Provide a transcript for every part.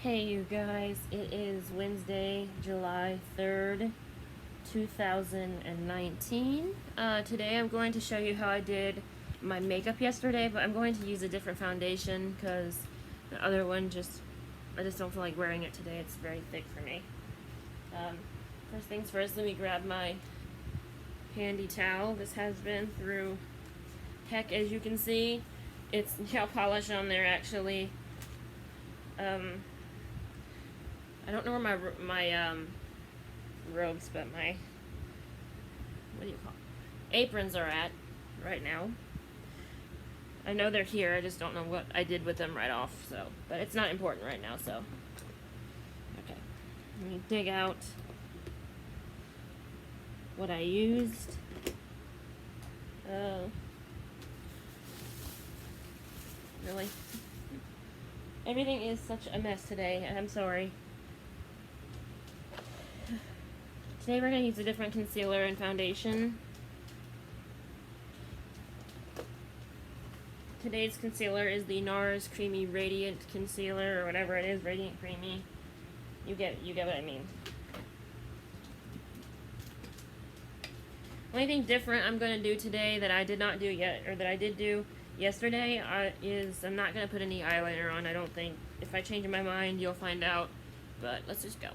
Hey you guys, it is Wednesday, July 3rd, 2019. Today I'm going to show you how I did my makeup yesterday, but I'm going to use a different foundation because the other one I just don't feel like wearing it today. It's very thick for me. First things first, let me grab my handy towel. This has been through heck, as you can see. It's nail polish on there actually. I don't know where my robes, but my, what do you call it? Aprons are at right now. I know they're here, I just don't know what I did with them right off, so, but it's not important right now, so. Okay, let me dig out what I used. Really? Everything is such a mess today, I'm sorry. Today we're going to use a different concealer and foundation. Today's concealer is the NARS Creamy Radiant Concealer, or whatever it is, Radiant Creamy. You get what I mean. Only thing different I'm going to do today that I did not do yet, or that I did do yesterday, is I'm not going to put any eyeliner on, I don't think. If I change my mind, you'll find out. But let's just go.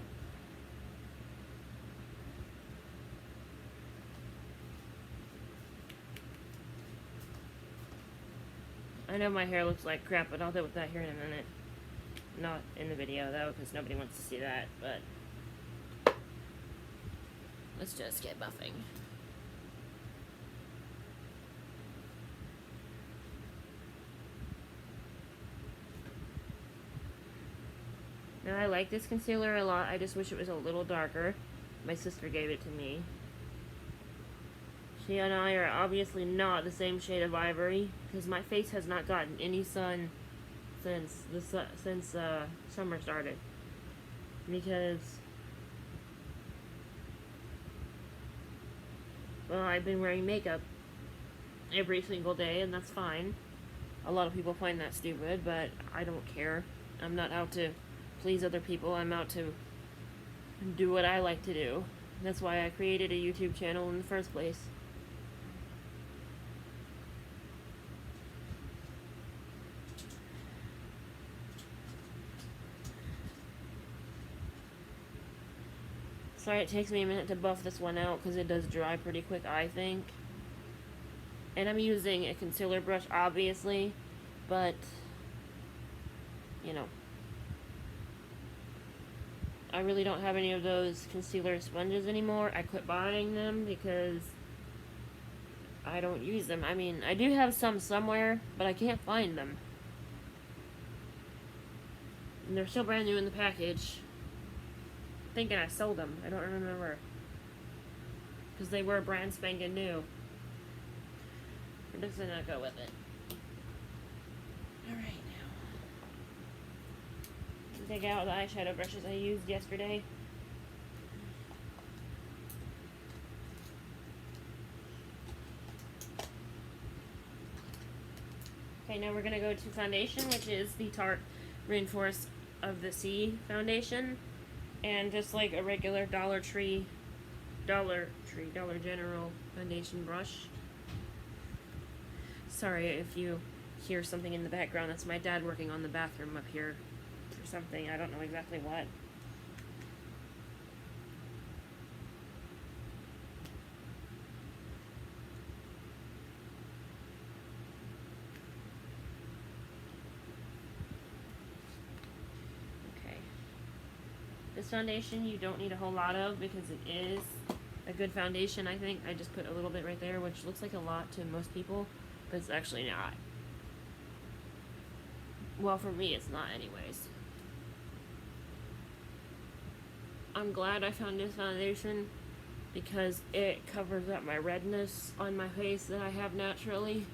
I know my hair looks like crap, but I'll deal with that here in a minute. Not in the video, though, because nobody wants to see that, but let's just get buffing. Now, I like this concealer a lot. I just wish it was a little darker. My sister gave it to me. She and I are obviously not the same shade of ivory, because my face has not gotten any sun since summer started. Because, well, I've been wearing makeup every single day, and that's fine. A lot of people find that stupid, but I don't care. I'm not out to please other people. I'm out to do what I like to do. That's why I created a YouTube channel in the first place. Sorry, it takes me a minute to buff this one out because it does dry pretty quick, I think. And I'm using a concealer brush, obviously, but, you know, I really don't have any of those concealer sponges anymore. I quit buying them because I don't use them. I mean, I do have some somewhere, but I can't find them. And they're still brand new in the package. I'm thinking I sold them. I don't remember. Because they were brand spanking new. We're just gonna go with it. Alright, now. Take out the eyeshadow brushes I used yesterday. Okay, now we're gonna go to foundation, which is the Tarte Reinforced of the Sea foundation. And just like a regular Dollar General foundation brush. Sorry if you hear something in the background. That's my dad working on the bathroom up here or something. I don't know exactly what. Okay. This foundation you don't need a whole lot of because it is a good foundation, I think. I just put a little bit right there, which looks like a lot to most people, but it's actually not. Well, for me, it's not anyways. I'm glad I found this foundation because it covers up my redness on my face that I have naturally.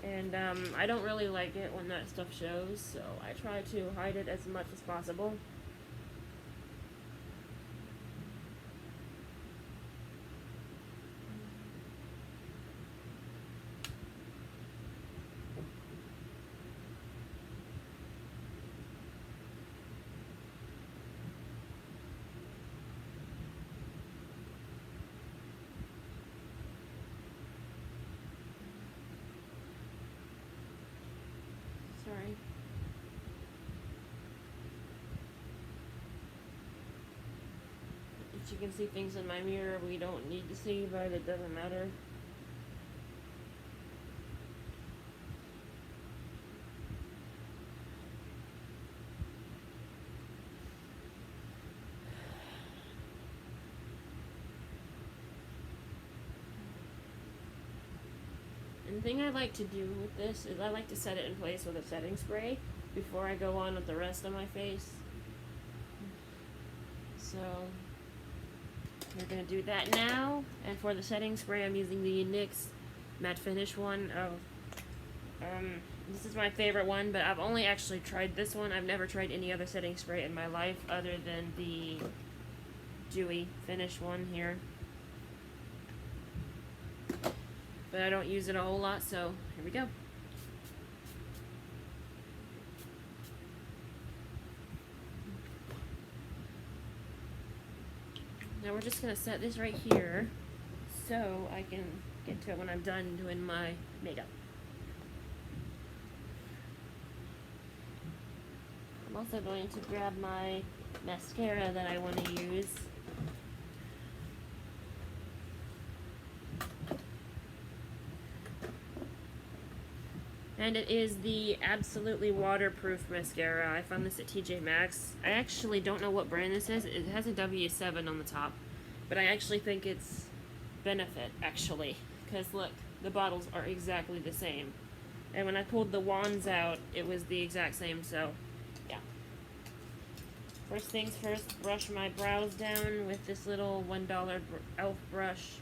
And I don't really like it when that stuff shows, so I try to hide it as much as possible. can see things in my mirror we don't need to see, but it doesn't matter. And the thing I like to do with this is I like to set it in place with a setting spray before I go on with the rest of my face. So we're going to do that now. And for the setting spray, I'm using the NYX Matte Finish one. This is my favorite one, but I've only actually tried this one. I've never tried any other setting spray in my life other than the Dewy Finish one here. But I don't use it a whole lot, so here we go. Now we're just going to set this right here so I can get to it when I'm done doing my makeup. I'm also going to grab my mascara that I want to use. And it is the Absolutely Waterproof Mascara. I found this at TJ Maxx. I actually don't know what brand this is. It has a W7 on the top. But I actually think it's Benefit, actually. Because look, the bottles are exactly the same. And when I pulled the wands out, it was the exact same, so yeah. First things first, brush my brows down with this little $1 e.l.f. brush.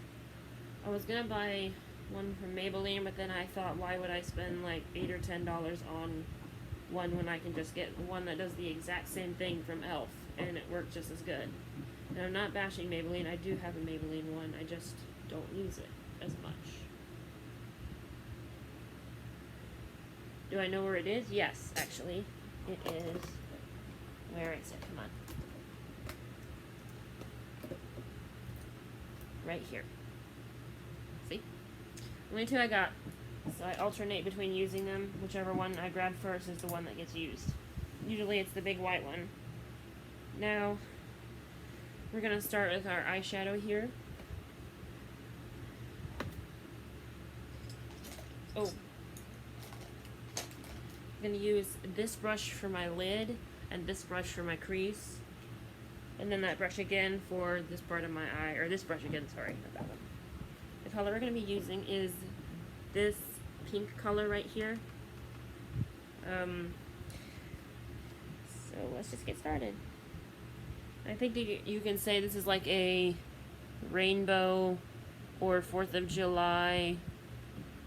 I was gonna buy one from Maybelline, but then I thought, why would I spend like $8 or $10 on one when I can just get one that does the exact same thing from e.l.f. and it worked just as good. And I'm not bashing Maybelline. I do have a Maybelline one. I just don't use it as much. Do I know where it is? Yes, actually. It is. Where is it? Come on. Right here. See? Only two I got. So I alternate between using them. Whichever one I grab first is the one that gets used. Usually it's the big white one. Now, we're going to start with our eyeshadow here. Oh. I'm going to use this brush for my lid and this brush for my crease. And then that brush again for this part of my eye. Or this brush again, sorry, not that one. The color we're going to be using is this pink color right here. So let's just get started. I think you can say this is like a rainbow or 4th of July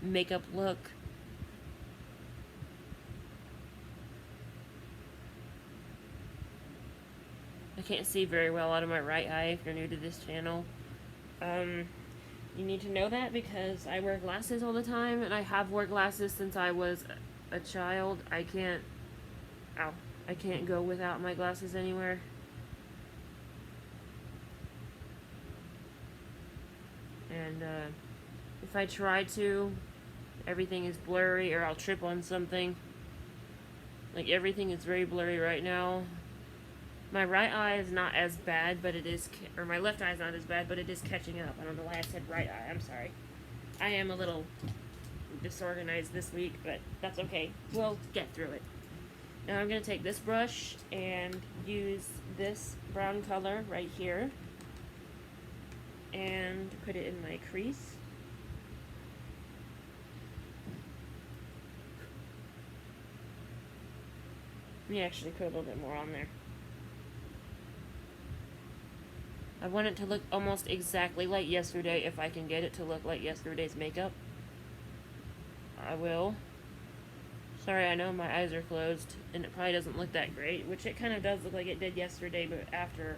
makeup look. I can't see very well out of my right eye if you're new to this channel. You need to know that because I wear glasses all the time, and I have worn glasses since I was a child. I can't go without my glasses anywhere. And if I try to, everything is blurry or I'll trip on something. Like everything is very blurry right now. My right eye is not as bad, but it is, or my left eye is not as bad, but it is catching up. I don't know why I said right eye. I'm sorry. I am a little disorganized this week, but that's okay. We'll get through it. Now I'm going to take this brush and use this brown color right here and put it in my crease. Let me actually put a little bit more on there. I want it to look almost exactly like yesterday if I can get it to look like yesterday's makeup. I will. Sorry, I know my eyes are closed and it probably doesn't look that great, which it kind of does look like it did yesterday, but after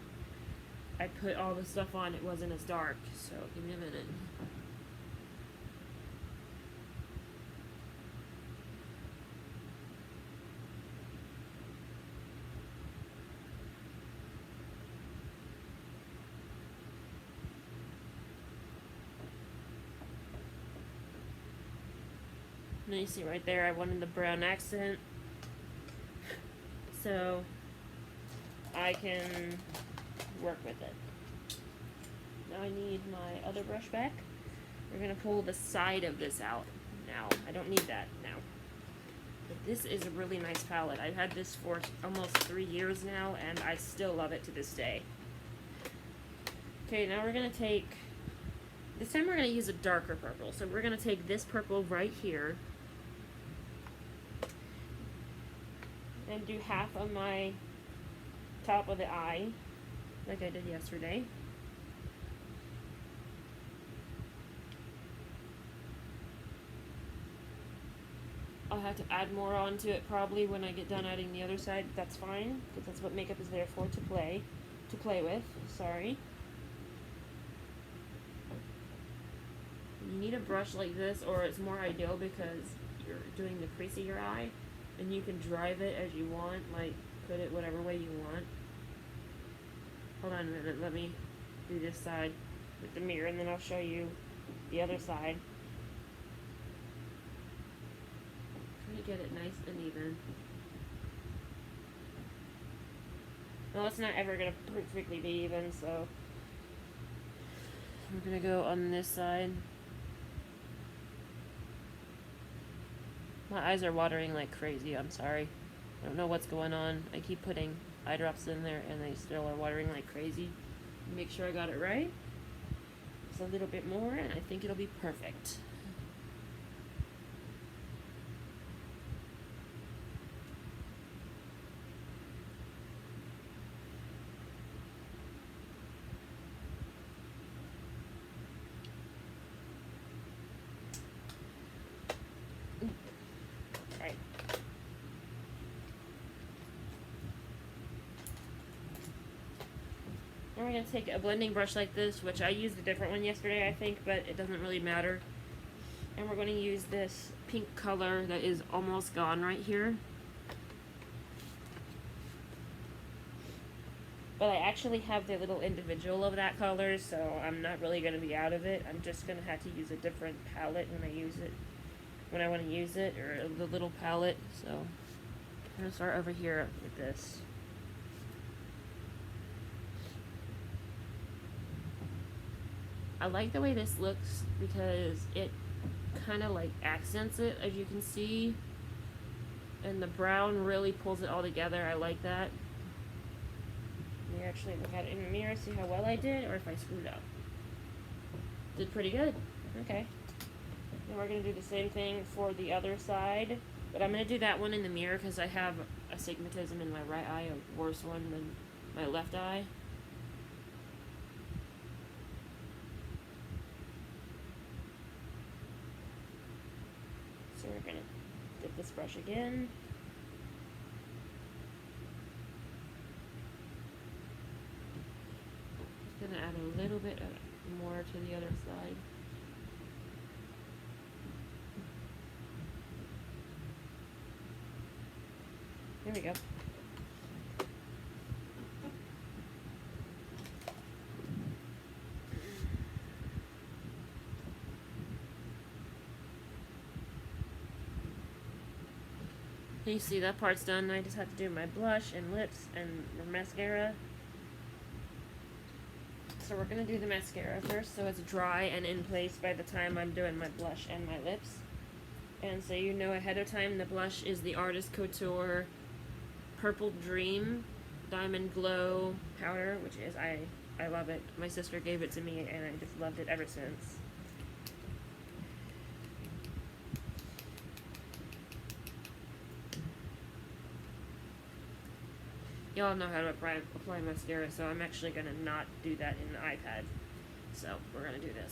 I put all the stuff on, it wasn't as dark. So give me a minute. And you see right there, I wanted the brown accent, so I can work with it. Now I need my other brush back. We're gonna pull the side of this out now. I don't need that now. But this is a really nice palette. I've had this for almost 3 years now, and I still love it to this day. Okay, now we're gonna take, this time we're gonna use a darker purple. So we're gonna take this purple right here and do half of my top of the eye, like I did yesterday. I'll have to add more onto it probably when I get done adding the other side. That's fine, because that's what makeup is there for, to play with. Sorry. You need a brush like this, or it's more ideal because you're doing the crease of your eye, and you can drive it as you want, like put it whatever way you want. Hold on a minute, let me do this side with the mirror, and then I'll show you the other side. Get it nice and even. Well, it's not ever gonna perfectly be even, so we're gonna go on this side. My eyes are watering like crazy, I'm sorry. I don't know what's going on. I keep putting eye drops in there and they still are watering like crazy. Make sure I got it right. Just a little bit more and I think it'll be perfect. Now we're going to take a blending brush like this, which I used a different one yesterday, I think, but it doesn't really matter. And we're going to use this pink color that is almost gone right here. But I actually have the little individual of that color, so I'm not really going to be out of it. I'm just going to have to use a different palette when I use it, when I want to use it, or the little palette. So I'm going to start over here with this. I like the way this looks because it kind of like accents it, as you can see, and the brown really pulls it all together. I like that. Let me actually look at it in the mirror, see how well I did, or if I screwed up. Did pretty good. Okay. Now we're going to do the same thing for the other side, but I'm going to do that one in the mirror because I have astigmatism in my right eye, a worse one than my left eye. So we're going to dip this brush again. Just going to add a little bit more to the other side. There we go. You see that part's done. I just have to do my blush and lips and the mascara. So we're going to do the mascara first so it's dry and in place by the time I'm doing my blush and my lips. And so you know ahead of time the blush is the Artist Couture Purple Dream Diamond Glow powder, which is, I love it. My sister gave it to me and I just loved it ever since. Y'all know how to apply mascara, so I'm actually going to not do that in the iPad. So we're going to do this.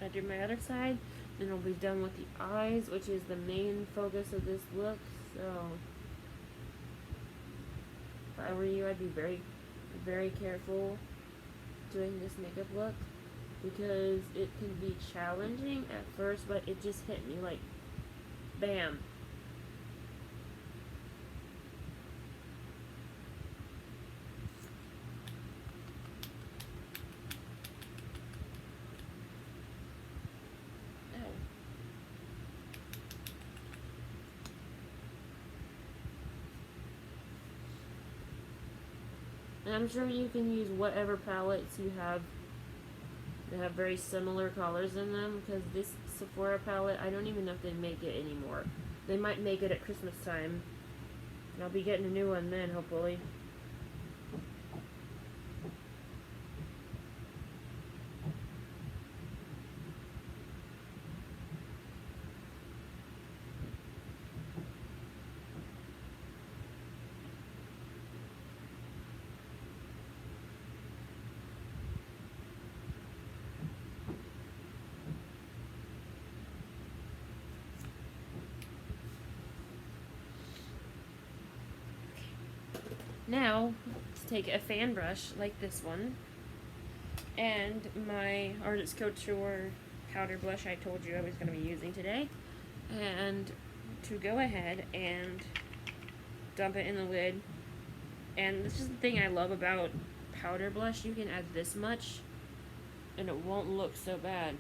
I do my other side, then I'll be done with the eyes, which is the main focus of this look. So if I were you, I'd be very, very careful doing this makeup look, because it can be challenging at first, but it just hit me like bam. And I'm sure you can use whatever palettes you have that have very similar colors in them, because this Sephora palette, I don't even know if they make it anymore. They might make it at Christmas time. And I'll be getting a new one then, hopefully. Now, let's take a fan brush like this one, and my Artist Couture powder blush I told you I was going to be using today, and to go ahead and dump it in the lid. And this is the thing I love about powder blush, you can add this much and it won't look so bad.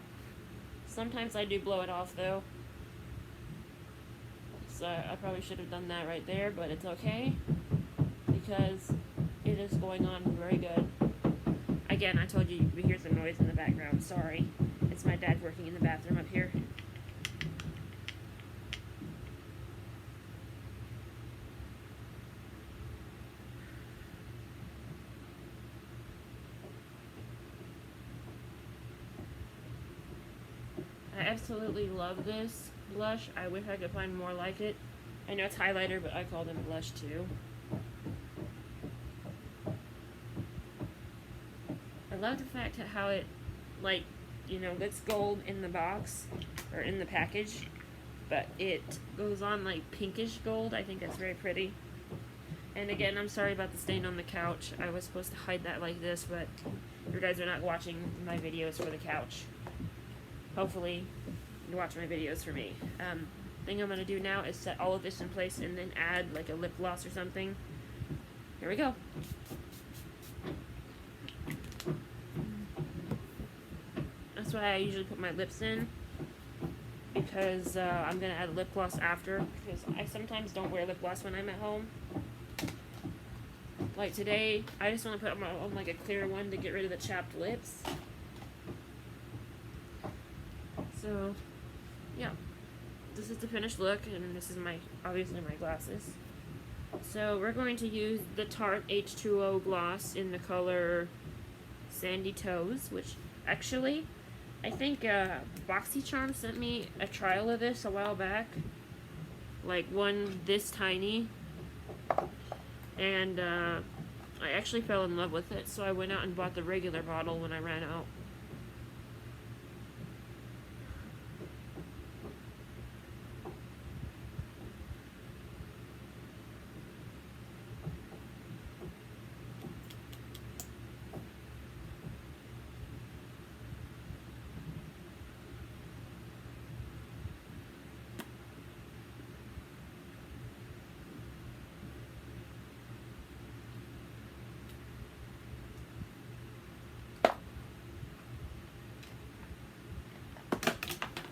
Sometimes I do blow it off though, so I probably should have done that right there, but it's okay, because it is going on very good. Again, I told you hear some noise in the background. Sorry. It's my dad working in the bathroom up here. I absolutely love this blush. I wish I could find more like it. I know it's highlighter, but I call them blush too. I love the fact how it, like, you know, looks gold in the box, or in the package, but it goes on like pinkish gold. I think that's very pretty. And again, I'm sorry about the stain on the couch. I was supposed to hide that like this, but you guys are not watching my videos for the couch. Hopefully, you watch my videos for me. Thing I'm going to do now is set all of this in place and then add like a lip gloss or something. Here we go. That's why I usually put my lips in, because I'm going to add lip gloss after, because I sometimes don't wear lip gloss when I'm at home. Like today, I just want to put on like a clear one to get rid of the chapped lips. So, yeah. This is the finished look, and this is obviously my glasses. So we're going to use the Tarte H2O gloss in the color Sandy Toes, which actually, I think BoxyCharm sent me a trial of this a while back, like one this tiny, and I actually fell in love with it, so I went out and bought the regular bottle when I ran out.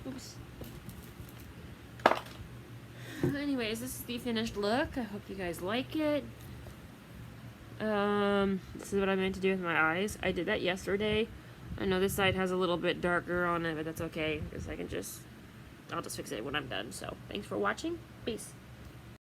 Oops. Anyways, this is the finished look. I hope you guys like it. This is what I meant to do with my eyes. I did that yesterday. I know this side has a little bit darker on it, but that's okay, because I can just I'll just fix it when I'm done. So thanks for watching. Peace.